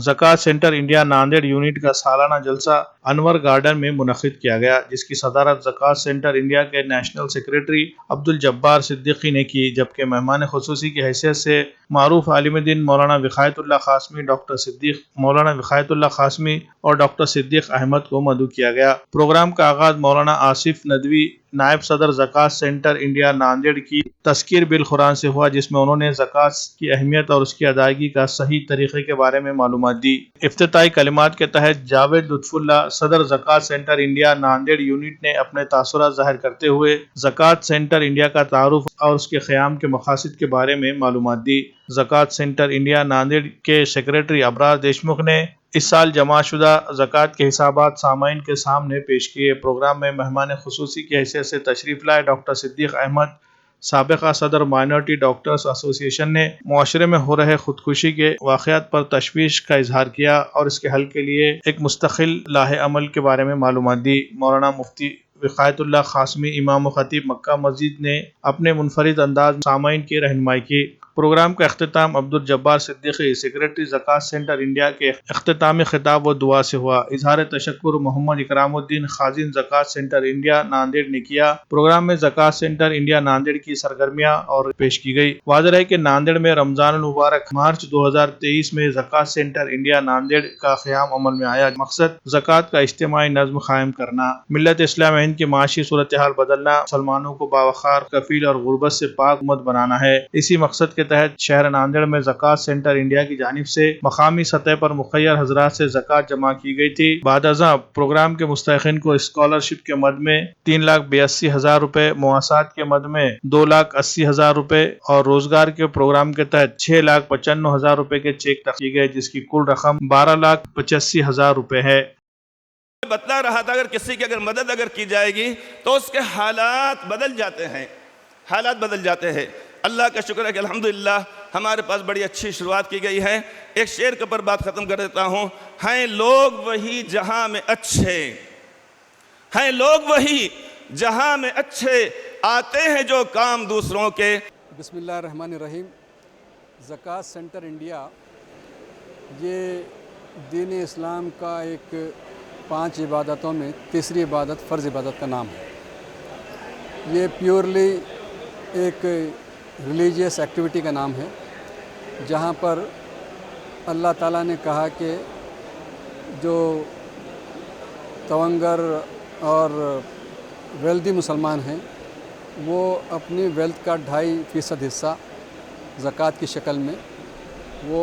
زکوٰۃ centre India Nanded unit کا سالانہ جلسہ انور گارڈن میں منعقد کیا گیا، جس کی صدارت زکوٰۃ سینٹر انڈیا کے نیشنل سیکریٹری عبدالجبار صدیقی نے کی، جبکہ مہمان خصوصی کی حیثیت سے معروف عالم دین مولانا وقایت اللہ قاسمی، مولانا وقایت اللہ قاسمی اور ڈاکٹر صدیق احمد کو مدعو کیا گیا۔ پروگرام کا آغاز مولانا آصف ندوی، نائب صدر زکوٰۃ سینٹر انڈیا ناندیڑ کی تذکیر بالقرآن سے ہوا، جس میں انہوں نے زکوٰۃ کی اہمیت اور اس کی ادائیگی کا صحیح طریقے کے بارے میں معلومات دی۔ افتتاحی کلمات کے تحت جاوید لطف اللہ، صدر زکوٰۃ سینٹر انڈیا ناندیڑ یونٹ نے اپنے تاثرات ظاہر کرتے ہوئے زکوٰۃ سینٹر انڈیا کا تعارف اور اس کے قیام کے مقاصد کے بارے میں معلومات دی۔ زکوٰۃ سینٹر انڈیا ناندیڑ کے سیکریٹری ابرار دیشمکھ نے اس سال جمع شدہ زکوٰۃ کے حسابات سامعین کے سامنے پیش کیے۔ پروگرام میں مہمان خصوصی کی حیثیت سے تشریف لائے ڈاکٹر صدیق احمد، سابقہ صدر مائنورٹی ڈاکٹرز ایسوسی ایشن، نے معاشرے میں ہو رہے خودکشی کے واقعات پر تشویش کا اظہار کیا اور اس کے حل کے لیے ایک مستقل لاہ عمل کے بارے میں معلومات دی۔ مولانا مفتی وقایت اللہ قاسمی، امام و خطیب مکہ مسجد، نے اپنے منفرد انداز میں سامعین کی رہنمائی کی۔ پروگرام کا اختتام عبدالجبار صدیقی، سیکریٹری زکوٰۃ سینٹر انڈیا کے اختتامی خطاب و دعا سے ہوا۔ اظہار تشکر محمد اکرام الدین، خازن زکوٰۃ سینٹر انڈیا ناندیڑ، نے کیا۔ پروگرام میں زکوٰۃ سینٹر انڈیا ناندیڑ کی سرگرمیاں اور پیش کی گئی۔ واضح ہے کہ ناندیڑ میں رمضان المبارک مارچ 2023 میں زکوٰۃ سینٹر انڈیا ناندیڑ کا قیام عمل میں آیا۔ مقصد زکوٰۃ کا اجتماعی نظم قائم کرنا، ملت اسلام ہند کی معاشی صورتحال بدلنا، مسلمانوں کو باوقار، کفیل اور غربت سے پاک امت بنانا ہے۔ اسی مقصد کے تحت شہر ناندیڑ میں زکوٰۃ سینٹر انڈیا کی جانب سے مقامی سطح پر مخیر حضرات سے زکوٰۃ جمع کی گئی تھی۔ بعد ازاں پروگرام کے مستحقین کو اسکالرشپ کے مد میں 3,82,000 روپے، مواصلات کے مد میں 2,80,000 روپے اور روزگار کے پروگرام کے تحت 6,95,000 روپے کے چیک تقسیم کیے گئے، جس کی کل رقم 12,85,000 روپے ہے۔ بتلا رہا تھا کسی کی مدد اگر کی جائے گی تو اس کے حالات بدل جاتے ہیں۔ اللہ کا شکر ہے کہ الحمدللہ ہمارے پاس بڑی اچھی شروعات کی گئی ہے۔ ایک شعر کے اوپر بات ختم کر دیتا ہوں۔ ہیں لوگ وہی جہاں میں اچھے، آتے ہیں جو کام دوسروں کے۔ بسم اللہ الرحمن الرحیم۔ زکوٰۃ سینٹر انڈیا یہ دین اسلام کا ایک 5 عبادتوں میں تیسری عبادت، فرض عبادت کا نام ہے۔ یہ پیورلی ایک ریلیجیس ایکٹیویٹی کا نام ہے، جہاں پر اللہ تعالیٰ نے کہا کہ جو تونگر اور ویلدی مسلمان ہیں وہ اپنی ویلتھ کا 2.5% حصہ زکوٰۃ کی شکل میں وہ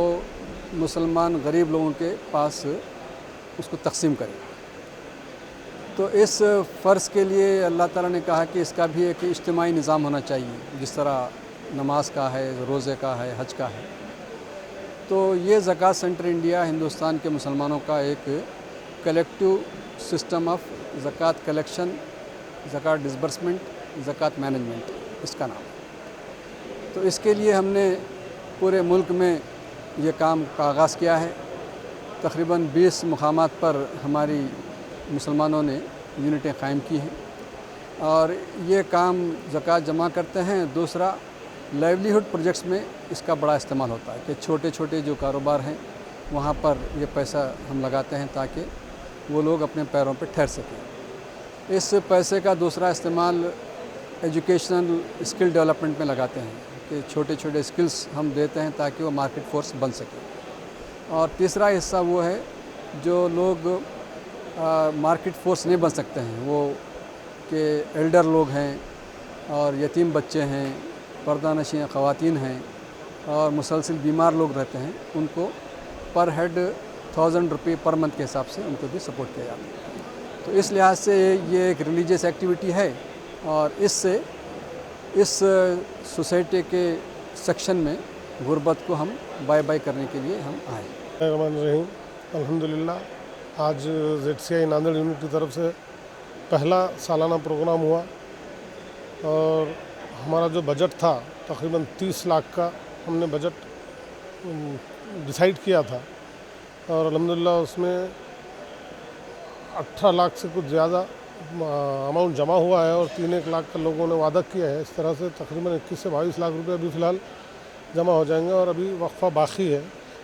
مسلمان غریب لوگوں کے پاس اس کو تقسیم کریں۔ تو اس فرض کے لیے اللہ تعالیٰ نے کہا کہ اس کا بھی ایک اجتماعی نظام ہونا چاہیے، جس طرح نماز کا ہے، روزے کا ہے، حج کا ہے۔ تو یہ زکوٰۃ سینٹر انڈیا ہندوستان کے مسلمانوں کا ایک کلیکٹیو سسٹم آف زکوٰۃ کلیکشن، زکوٰۃ ڈسبرسمنٹ، زکوٰۃ مینجمنٹ اس کا نام ہے۔ تو اس کے لیے ہم نے پورے ملک میں یہ کام کا آغاز کیا ہے۔ تقریباً 20 مقامات پر ہماری مسلمانوں نے یونٹیں قائم کی ہیں اور یہ کام زکوٰۃ جمع کرتے ہیں۔ دوسرا، لائیولیہڈ پروجیکٹس میں اس کا بڑا استعمال ہوتا ہے کہ چھوٹے چھوٹے جو کاروبار ہیں وہاں پر یہ پیسہ ہم لگاتے ہیں تاکہ وہ لوگ اپنے پیروں پہ ٹھہر سکیں۔ اس پیسے کا دوسرا استعمال ایجوکیشنل اسکل ڈیولپمنٹ میں لگاتے ہیں کہ چھوٹے چھوٹے اسکلس ہم دیتے ہیں تاکہ وہ مارکیٹ فورس بن سکے۔ اور تیسرا حصہ وہ ہے جو لوگ مارکیٹ فورس نہیں بن سکتے ہیں، وہ کہ ایلڈر لوگ ہیں اور یتیم بچے ہیں، پردہ نشین خواتین ہیں اور مسلسل بیمار لوگ رہتے ہیں، ان کو پر ہیڈ 1,000 روپے پر منتھ کے حساب سے ان کو بھی سپورٹ کیا جاتا ہے۔ تو اس لحاظ سے یہ ایک ریلیجیس ایکٹیویٹی ہے اور اس سے اس سوسائٹی کے سیکشن میں غربت کو ہم بائی کرنے کے لیے ہم آئے۔ الرحمن الرحیم۔ الحمدللہ آج ZCI ناندیڑ یونٹ کی طرف سے پہلا سالانہ پروگرام ہوا اور ہمارا جو بجٹ تھا تقریباً 30 لاکھ کا ہم نے بجٹ ڈیسائیڈ کیا تھا اور الحمدللہ اس میں 18 لاکھ سے کچھ زیادہ اماؤنٹ جمع ہوا ہے اور 3-1 لاکھ کا لوگوں نے وعدہ کیا ہے۔ اس طرح سے تقریباً 21 سے 22 لاکھ روپے ابھی فی الحال جمع ہو جائیں گے اور ابھی وقفہ باقی ہے۔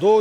2